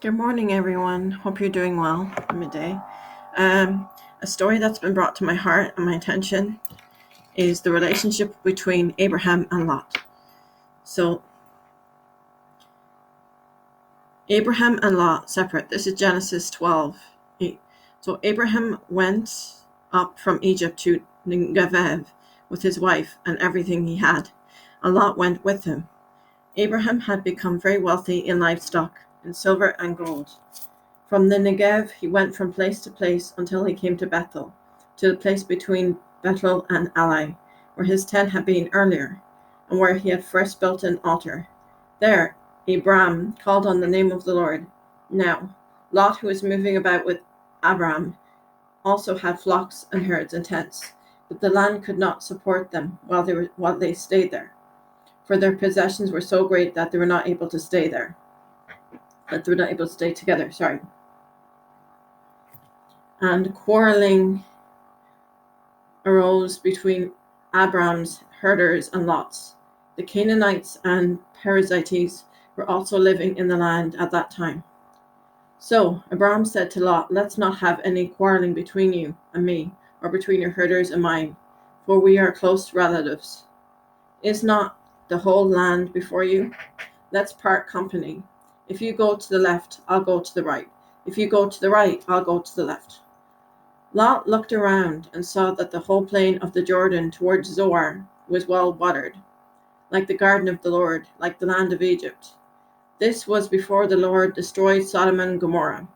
Good morning, everyone. Hope you're doing well. Midday. A story that's been brought to my heart and my attention is the relationship between Abraham and Lot. So, Abraham and Lot separate. This is Genesis 12:8. So, Abraham went up from Egypt to Negev with his wife and everything he had, and Lot went with him. Abraham had become very wealthy in livestock, in silver and gold. From the Negev he went from place to place until he came to Bethel, to the place between Bethel and Ai, where his tent had been earlier, and where he had first built an altar. There Abram called on the name of the Lord. Now Lot, who was moving about with Abram, also had flocks and herds and tents, but the land could not support them while they stayed there, for their possessions were so great that they were not able to stay there. That they were not able to stay together. And quarreling arose between Abram's herders and Lot's. The Canaanites and Perizzites were also living in the land at that time. So Abram said to Lot, "Let's not have any quarreling between you and me, or between your herders and mine, for we are close relatives. Is not the whole land before you? Let's part company. If you go to the left, I'll go to the right. If you go to the right, I'll go to the left." Lot looked around and saw that the whole plain of the Jordan towards Zoar was well watered, like the garden of the Lord, like the land of Egypt. This was before the Lord destroyed Sodom and Gomorrah.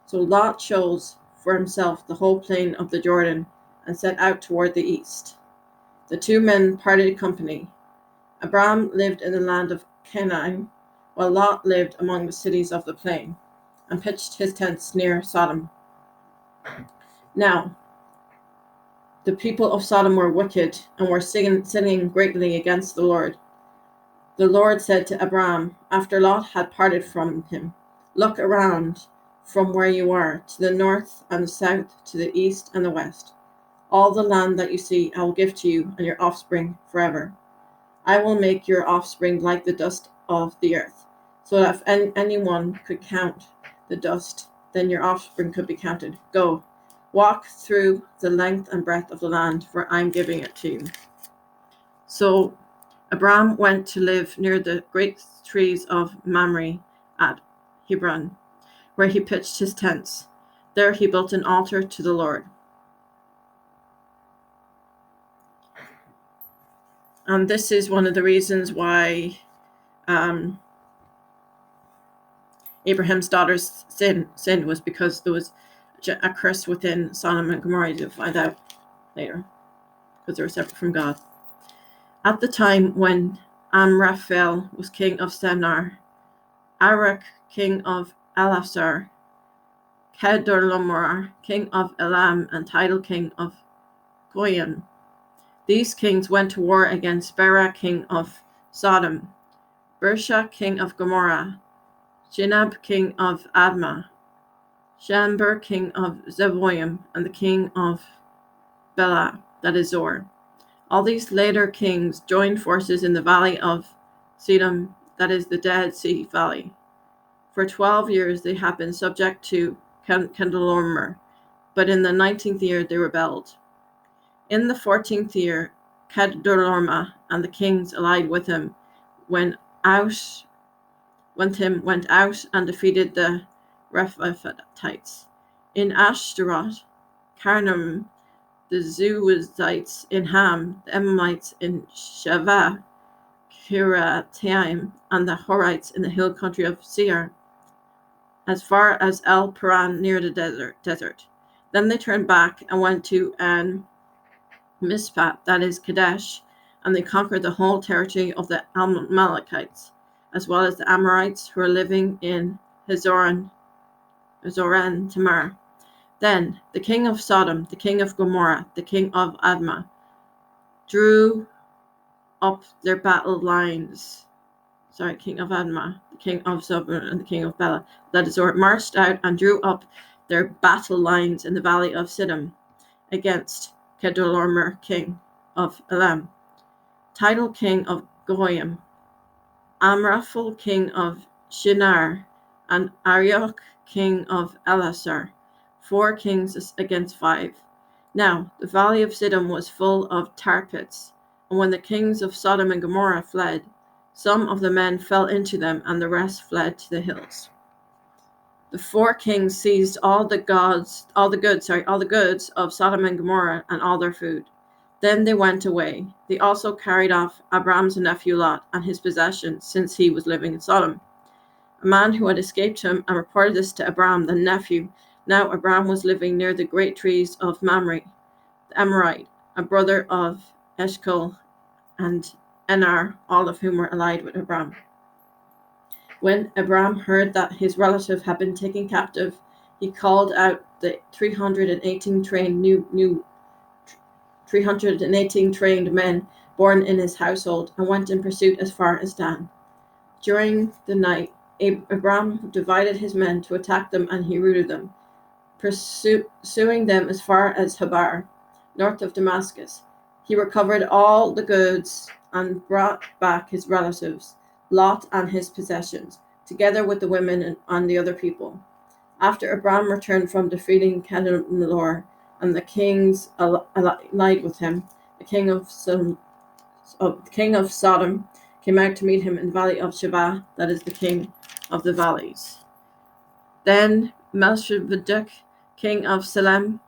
So Lot chose for himself the whole plain of the Jordan and set out toward the east. The two men parted company. Abram lived in the land of Canaan, while Lot lived among the cities of the plain, and pitched his tents near Sodom. Now the people of Sodom were wicked and were sinning greatly against the Lord. The Lord said to Abram, after Lot had parted from him, "Look around from where you are, to the north and the south, to the east and the west. All the land that you see I will give to you and your offspring forever. I will make your offspring like the dust of the earth, so that if anyone could count the dust, then your offspring could be counted. Go, walk through the length and breadth of the land, for I'm giving it to you." So Abram went to live near the great trees of Mamre at Hebron, where he pitched his tents. There he built an altar to the Lord. And this is one of the reasons why Abraham's daughters sinned was because there was a curse within Sodom and Gomorrah. You'll find out later, because they were separate from God. At the time when Amraphel was king of Sennar, Arak king of Elasar, Kedorlaomer king of Elam, and Tidal king of Goyim. These kings went to war against Bera king of Sodom, Bersha king of Gomorrah, Shinab king of Admah, Shamber king of Zeboim, and the king of Bela, that is Zor. All these later kings joined forces in the valley of Sodom, that is the Dead Sea Valley. For 12 years they had been subject to Kedorlaomer, but in the 19th year they rebelled. In the 14th year, Kedorlaomer and the kings allied with him went out and defeated the Rephaites in Ashtaroth, Karnaim, the Zuzites in Ham, the Emamites in Shavah, Kiriataim, and the Horites in the hill country of Seir, as far as El Paran near the desert. Then they turned back and went to Mizpah, that is Kadesh, and they conquered the whole territory of the Amalekites, as well as the Amorites who were living in Hazoran Tamar. Then the king of Sodom, the king of Gomorrah, the king of Admah, drew up their battle lines. King of Admah, the king of Sodom, and the king of Bela, that is, marched out and drew up their battle lines in the valley of Siddim against Kedorlaomer, king of Elam, Tidal king of Goyim, Amraphel king of Shinar, and Arioch, king of Elasar, 4 kings against 5. Now the valley of Sidon was full of tar pits, and when the kings of Sodom and Gomorrah fled, some of the men fell into them, and the rest fled to the hills. The 4 kings seized all the goods of Sodom and Gomorrah and all their food. Then they went away. They also carried off Abram's nephew Lot and his possessions, since he was living in Sodom. A man who had escaped him and reported this to Abram, the nephew. Now Abram was living near the great trees of Mamre, the Amorite, a brother of Eshcol and Enar, all of whom were allied with Abram. When Abram heard that his relative had been taken captive, he called out the 318 trained men born in his household and went in pursuit as far as Dan. During the night, Abram divided his men to attack them, and he routed them, pursuing them as far as Habar, north of Damascus. He recovered all the goods and brought back his relatives, Lot and his possessions, together with the women and the other people. After Abram returned from defeating Kedorlaomer and the kings allied with him, the king of Sodom came out to meet him in the valley of Shavah, that is the king of the valleys. Then Melchizedek, king of Salem,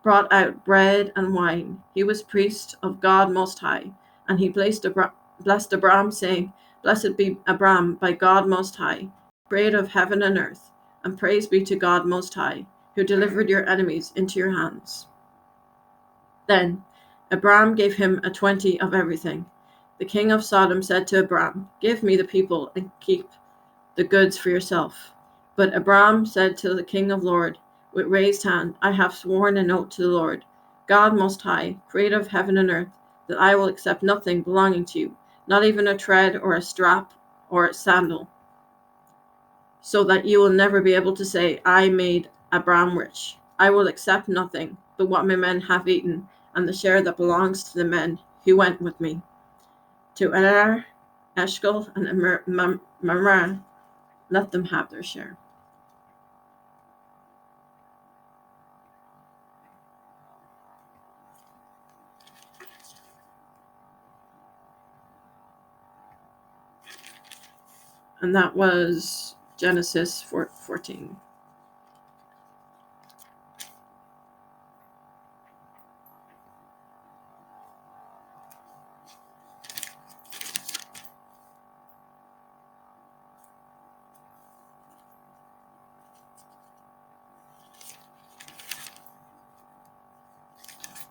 brought out bread and wine. He was priest of God Most High, and he blessed Abram, saying, "Blessed be Abram by God Most High, creator of heaven and earth, and praise be to God Most High, who delivered your enemies into your hands." Then Abram gave him a 20 of everything. The king of Sodom said to Abram, "Give me the people and keep the goods for yourself." But Abram said to the king of Lord, with raised hand, "I have sworn an oath to the Lord, God Most High, creator of heaven and earth, that I will accept nothing belonging to you, not even a thread or a strap or a sandal, so that you will never be able to say, 'I made Abram rich.' I will accept nothing but what my men have eaten, and the share that belongs to the men who went with me. To Enar, Eshcol, and Mamre, let them have their share." And that was Genesis 14.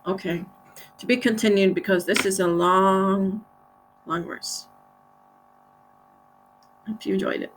Okay, to be continued, because this is a long verse. Hope you enjoyed it.